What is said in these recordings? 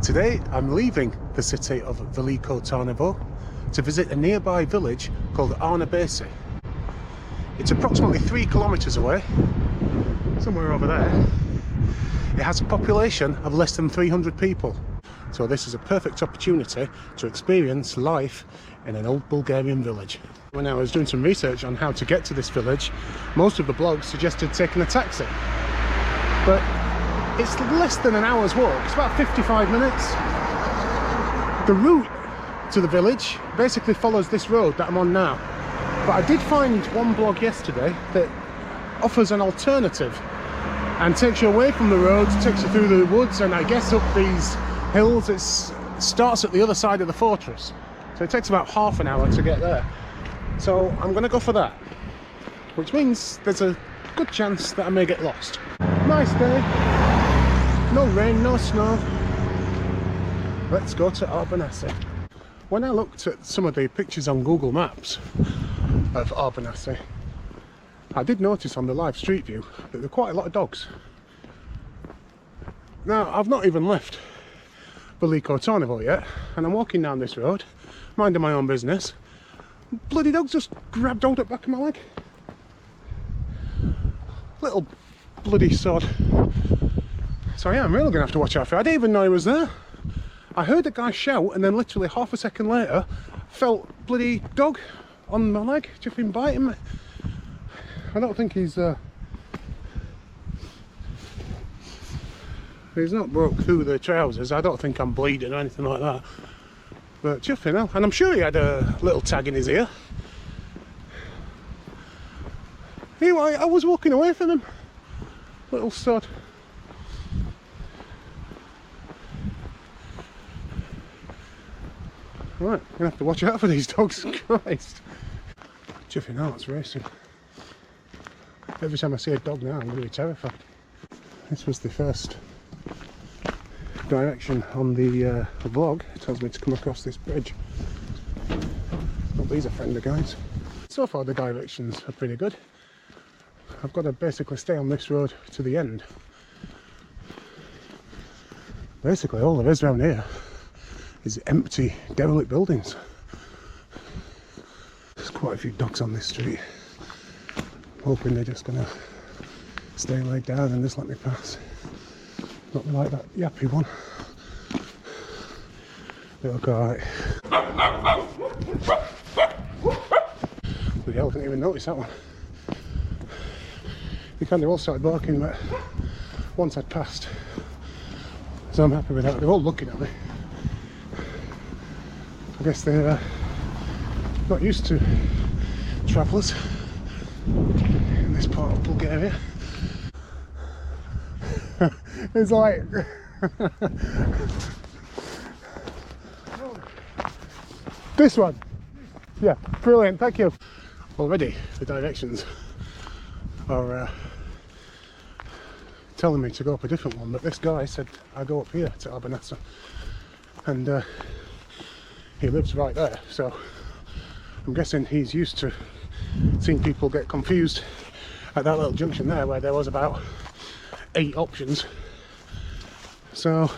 Today I'm leaving the city of Veliko Tarnovo to visit a nearby village called Arbanasi. It's approximately 3 kilometers away, somewhere over there. It has a population of less than 300 people, so this is a perfect opportunity to experience life in an old Bulgarian village. When I was doing some research on how to get to this village, most of the blogs suggested taking a taxi, but it's less than an hour's walk. It's about 55 minutes. The route to the village basically follows this road that I'm on now, but I did find one blog yesterday that offers an alternative and takes you away from the road, takes you through the woods, and I guess up these hills. It starts at the other side of the fortress, so it takes about half an hour to get there. So I'm going to go for that, which means there's a good chance that I may get lost. Nice day, no rain, no snow. Let's go to Arbanasi. When I looked at some of the pictures on Google Maps of Arbanasi, I did notice on the live street view that there are quite a lot of dogs. Now, I've not even left Veliko Tarnovo yet, and I'm walking down this road, minding my own business. Bloody dog just grabbed hold at the back of my leg. Little bloody sod. So yeah, I'm really gonna have to watch out for it. I didn't even know he was there. I heard a guy shout, and then literally half a second later felt bloody dog on my leg, just been biting me. I don't think he's not broke through the trousers. I don't think I'm bleeding or anything like that, but just, you know, and I'm sure he had a little tag in his ear. Anyway, I was walking away from him, little sod. Right, I'm gonna have to watch out for these dogs. Christ, Jiffy now it's racing. Every time I see a dog now, I'm going to be terrified. This was the first direction on the vlog. It tells me to come across this bridge. Well, these are friendly guys. So far the directions are pretty good. I've got to basically stay on this road to the end. Basically all there is around here is empty, derelict buildings. There's quite a few dogs on this street. Hoping they're just gonna stay laid down and just let me pass. Not like that yappy one. They look alright. The hell, I didn't even notice that one. They kind of all started barking, but once I'd passed. So I'm happy with that. They're all looking at me. I guess they're not used to travellers in this part of Bulgaria. It's like this one. Yeah, brilliant, thank you. Already the directions are telling me to go up a different one, but this guy said I go up here to Arbanasi, and he lives right there, so I'm guessing he's used to seeing people get confused at that little junction there where there was about 8 options. So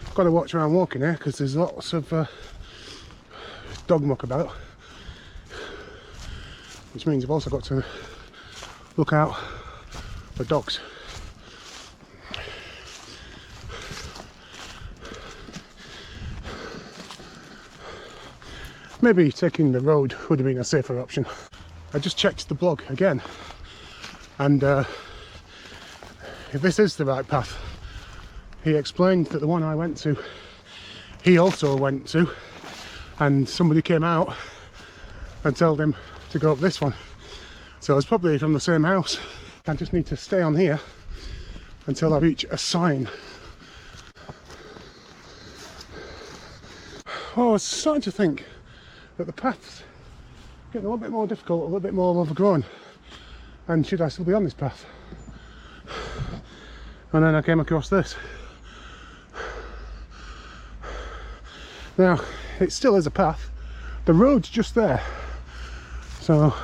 I've got to watch around walking here because there's lots of dog muck about, which means I've also got to look out for dogs. Maybe taking the road would have been a safer option. I just checked the blog again, and if this is the right path, he explained that the one I went to, he also went to, and somebody came out and told him to go up this one. So it's probably from the same house. I just need to stay on here until I reach a sign. Oh, I was starting to think that the path's getting a little bit more difficult, a little bit more overgrown, and should I still be on this path? And then I came across this. Now, it still is a path. The road's just there, so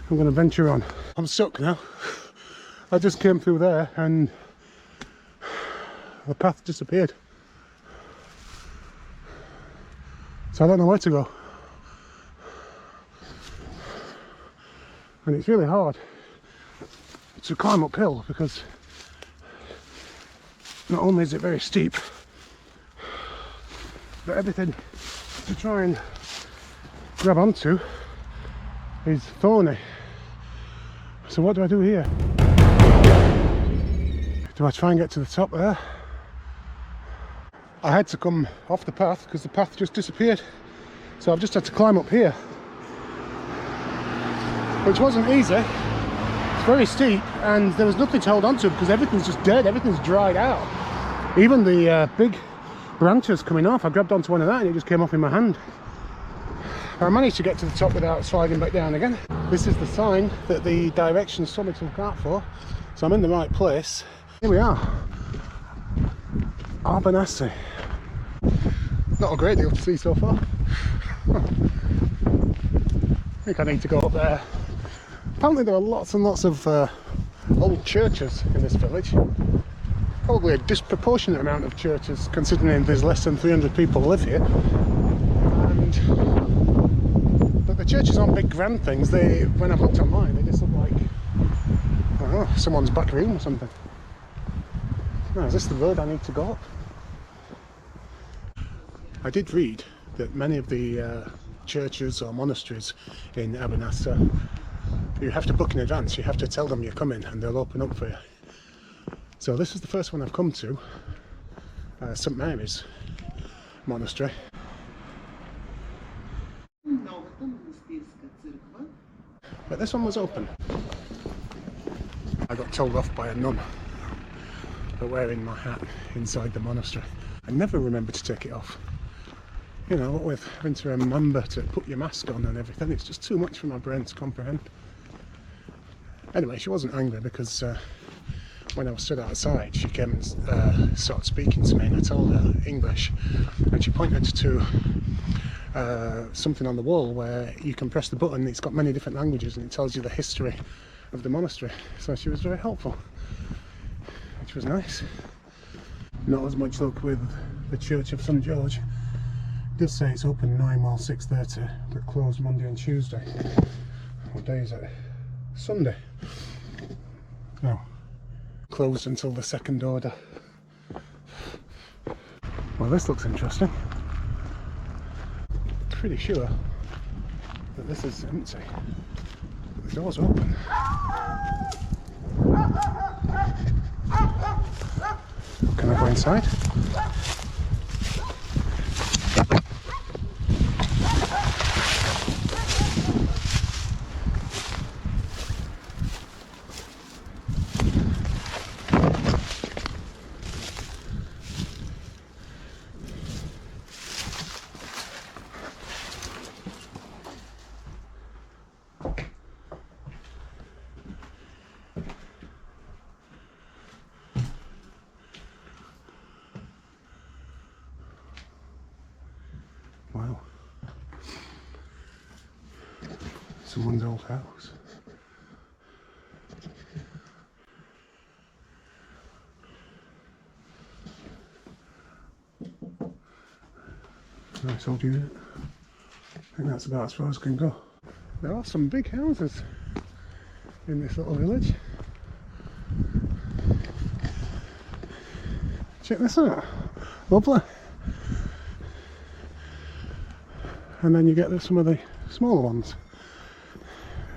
I'm going to venture on. I'm stuck now. I just came through there and the path disappeared. So I don't know where to go. And it's really hard to climb uphill because not only is it very steep, but everything to try and grab onto is thorny. So what do I do here? Do I try and get to the top there? I had to come off the path because the path just disappeared. So I've just had to climb up here, which wasn't easy. It's very steep and there was nothing to hold on to because everything's just dead, everything's dried out. Even the big branches coming off, I grabbed onto one of that and it just came off in my hand. I managed to get to the top without sliding back down again. This is the sign that the directions told me to look out for, so I'm in the right place. Here we are, Arbanasi. Not a great deal to see so far. I think I need to go up there. Apparently there are lots and lots of old churches in this village. Probably a disproportionate amount of churches considering there's less than 300 people live here. But the churches aren't big grand things. They, when I've looked online, they just look like, I don't know, someone's back room or something. Now, is this the road I need to go up? I did read that many of the churches or monasteries in Arbanasi, you have to book in advance. You have to tell them you're coming and they'll open up for you. So this is the first one I've come to, St Mary's Monastery. But this one was open. I got told off by a nun for wearing my hat inside the monastery. I never remember to take it off. You know, what with having to remember to put your mask on and everything, it's just too much for my brain to comprehend. Anyway, she wasn't angry because when I was stood outside, she came and started speaking to me, and I told her English, and she pointed to something on the wall where you can press the button. It's got many different languages and it tells you the history of the monastery. So she was very helpful, which was nice. Not as much luck with the Church of St George. It does say it's open 9 while 6:30, but closed Monday and Tuesday. What day is it? Sunday. No. Closed until the second order. Well, this looks interesting. Pretty sure that this is empty. The door's open. Can I go inside? Wow. Someone's old house. Nice old unit. I think that's about as far as I can go. There are some big houses in this little village. Check this out. Lovely. And then you get some of the smaller ones.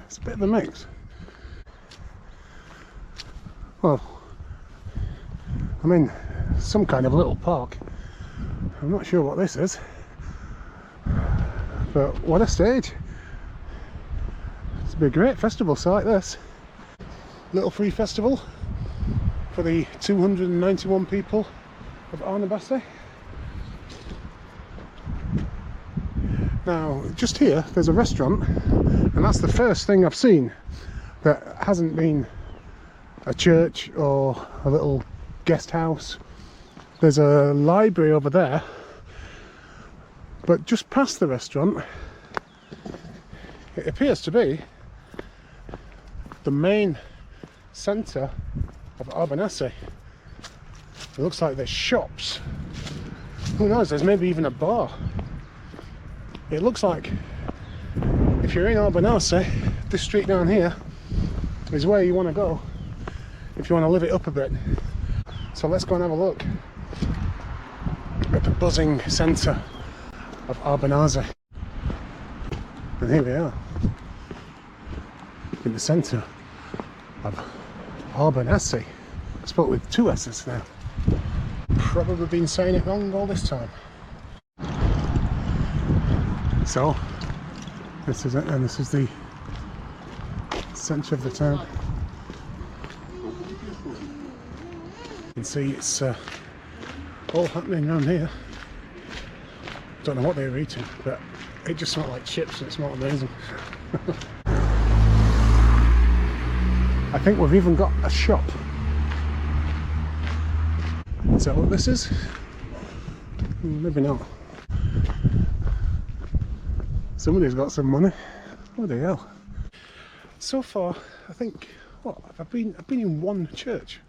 It's a bit of a mix. Well, I'm in some kind of little park. I'm not sure what this is, but what a stage. It's a great festival site, this. Little free festival for the 291 people of Arbanasi. Now, just here, there's a restaurant, and that's the first thing I've seen that hasn't been a church or a little guest house. There's a library over there, but just past the restaurant, it appears to be the main centre of Arbanasi. It looks like there's shops. Who knows, there's maybe even a bar. It looks like if you're in Arbanasi, this street down here is where you want to go if you want to live it up a bit. So let's go and have a look at the buzzing centre of Arbanasi. And here we are, in the centre of Arbanasi. Spelled with two S's now. Probably been saying it wrong all this time. So, this is it, and this is the centre of the town. You can see it's all happening around here. Don't know what they were eating, but it just smelled like chips and it smelled amazing. I think we've even got a shop. Is that what this is? Maybe not. Somebody's got some money. What the hell? So far, I think, what, I've been in one church,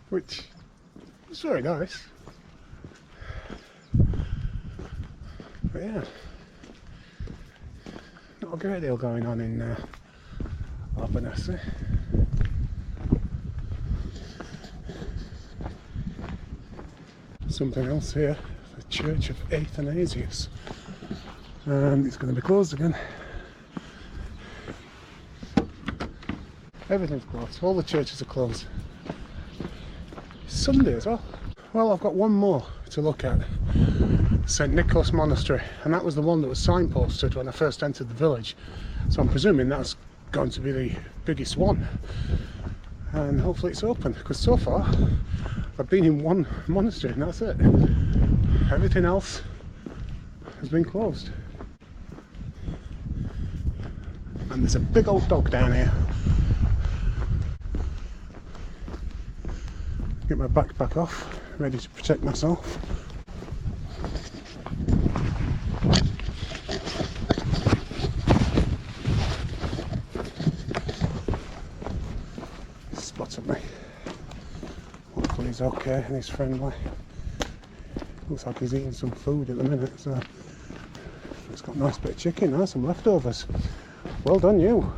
which is very nice. But yeah, not a great deal going on in Arbanasi. Something else here, the Church of Athanasius, and it's going to be closed again. Everything's closed, all the churches are closed. It's Sunday as well. Well, I've got one more to look at, St. Nicholas Monastery, and that was the one that was signposted when I first entered the village, so I'm presuming that's going to be the biggest one, and hopefully it's open, because so far I've been in one monastery and that's it. Everything else has been closed. And there's a big old dog down here. Get my backpack off, ready to protect myself. Spotted me. Hopefully he's okay and he's friendly. Looks like he's eating some food at the minute, so it's got a nice bit of chicken now, some leftovers. Well done you.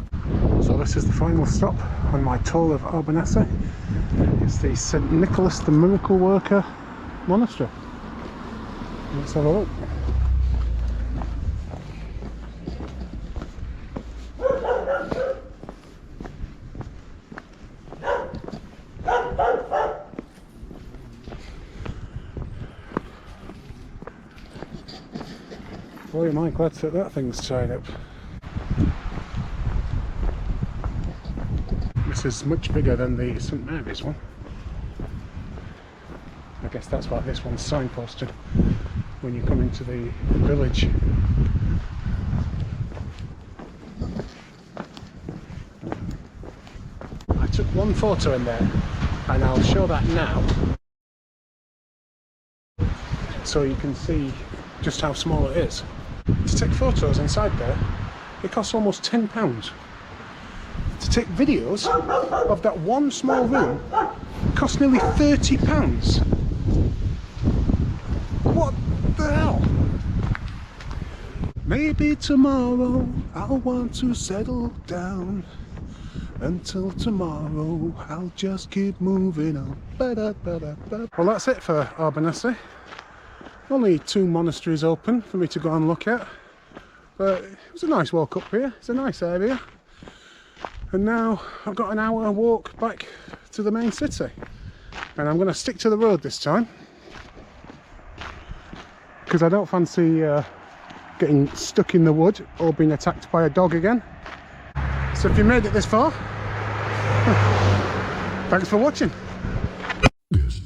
So this is the final stop on my tour of Arbanasi. It's the St. Nicholas the Miracle Worker Monastery. Let's have a look. Boy, am I glad that thing's tied up. This is much bigger than the St. Mary's one. I guess that's why this one's signposted when you come into the village. I took one photo in there and I'll show that now so you can see just how small it is. To take photos inside there, it costs almost £10. To take videos of that one small room, it costs nearly £30. What the hell? Maybe tomorrow I'll want to settle down. Until tomorrow I'll just keep moving on. Well, that's it for Arbanasi. Only 2 monasteries open for me to go and look at, but it was a nice walk up here. It's a nice area, and now I've got an hour walk back to the main city, and I'm going to stick to the road this time because I don't fancy getting stuck in the wood or being attacked by a dog again. So if you made it this far, thanks for watching. Yes.